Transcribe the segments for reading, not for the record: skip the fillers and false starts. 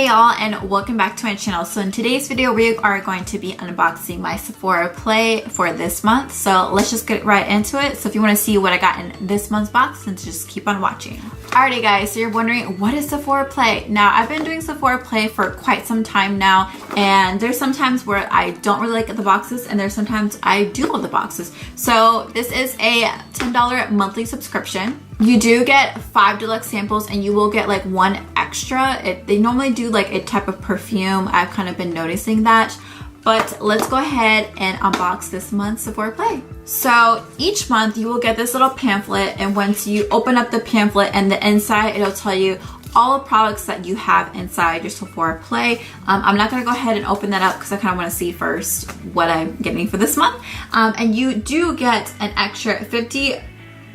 y'all, and welcome back to my channel. So in today's video we are going to be unboxing my Sephora Play for this month, so let's just get right into it. So if you want to see what I got in this month's box, then just keep on watching. Alrighty guys, so you're wondering, what is Sephora Play? Now I've been doing Sephora Play for quite some time now, and there's some times where I don't really like the boxes and there's sometimes I do love the boxes. So this is a $10 monthly subscription. You do get 5 deluxe samples and you will get like 1 extra. They normally do like a type of perfume. I've kind of been noticing that. But let's go ahead and unbox this month's Sephora Play. So each month you will get this little pamphlet, and once you open up the pamphlet and the inside, it'll tell you all the products that you have inside your Sephora Play. I'm not gonna go ahead and open that up because I kind of want to see first what I'm getting for this month. And you do get an extra 50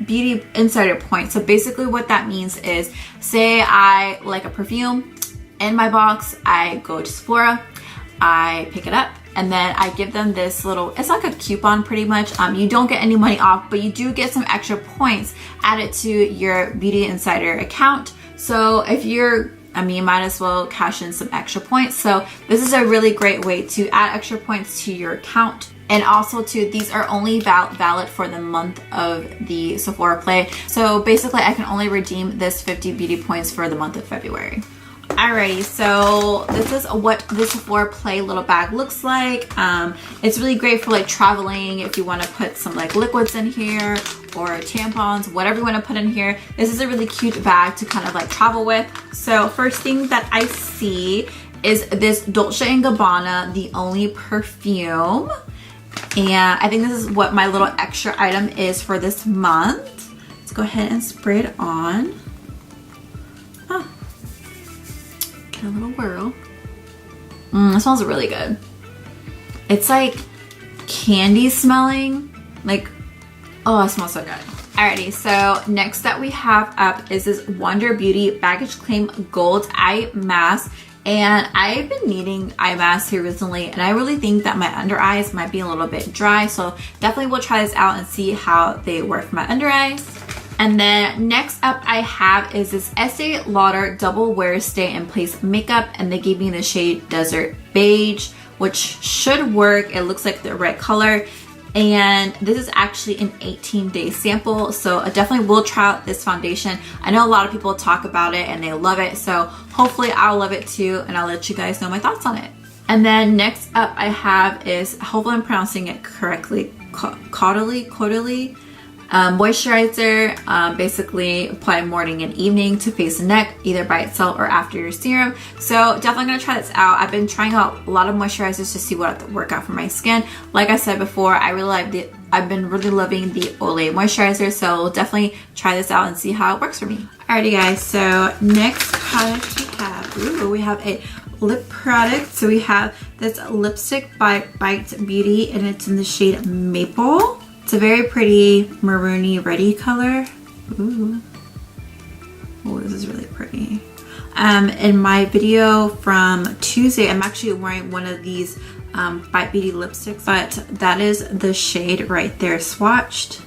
beauty insider points. So basically what that means is, say I like a perfume in my box, I go to Sephora, I pick it up, and then I give them this little, it's like a coupon pretty much. You don't get any money off, but you do get some extra points added to your beauty insider account. So if you're, you might as well cash in some extra points. So this is a really great way to add extra points to your account. And also too, these are only valid for the month of the Sephora Play. So basically I can only redeem this 50 beauty points for the month of February. Alrighty, so this is what the Sephora Play little bag looks like. It's really great for like traveling, if you want to put some like liquids in here or tampons, whatever you want to put in here. This is a really cute bag to kind of like travel with. So first thing that I see is this Dolce & Gabbana, the only perfume. And I think this is what my little extra item is for this month. Let's go ahead and spray it on. Oh. Get a little whirl. It smells really good. It's like candy smelling. Like, oh, it smells so good. Alrighty, so next that we have up is this Wonder Beauty Baggage Claim Gold Eye Mask. And I've been needing eye masks here recently, and I really think that my under eyes might be a little bit dry, so definitely will try this out and see how they work for my under eyes. And then next up I have is this Estee Lauder Double Wear Stay in Place makeup, and they gave me the shade Desert Beige, which should work. It looks like the right color. And this is actually an 18-day sample, so I definitely will try out this foundation. I know a lot of people talk about it and they love it, so hopefully I'll love it too, and I'll let you guys know my thoughts on it. And then next up I have is, hopefully I'm pronouncing it correctly, Caudalie moisturizer. Basically apply morning and evening to face and neck, either by itself or after your serum. So definitely gonna try this out. I've been trying out a lot of moisturizers to see what will work out for my skin. Like I said before, I really like it. I've been really loving the Olay moisturizer, so we'll definitely try this out and see how it works for me. Alrighty guys, so next product we have a lip product. So we have this lipstick by Bite Beauty, and it's in the shade Maple. It's a very pretty maroony reddy color. Ooh. Oh, this is really pretty. In my video from Tuesday, I'm actually wearing one of these Bite Beauty lipsticks, but that is the shade right there swatched.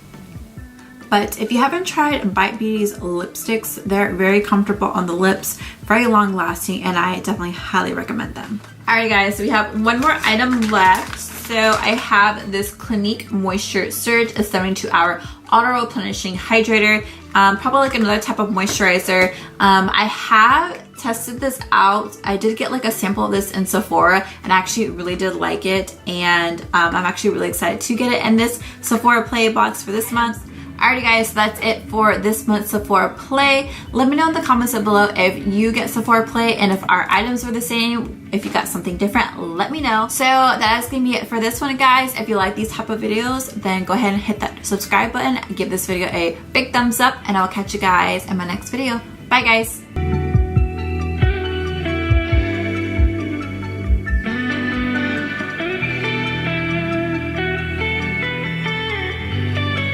But if you haven't tried Bite Beauty's lipsticks, they're very comfortable on the lips, very long lasting, and I definitely highly recommend them. Alright guys, so we have one more item left. So I have this Clinique Moisture Surge, a 72-hour auto replenishing hydrator. Probably like another type of moisturizer. I have tested this out. I did get like a sample of this in Sephora, and I actually really did like it. And I'm actually really excited to get it in this Sephora Play box for this month. Alrighty guys, so that's it for this month's Sephora Play. Let me know in the comments below if you get Sephora Play and if our items were the same. If you got something different, let me know. So that is going to be it for this one guys. If you like these type of videos, then go ahead and hit that subscribe button. Give this video a big thumbs up, and I'll catch you guys in my next video. Bye guys.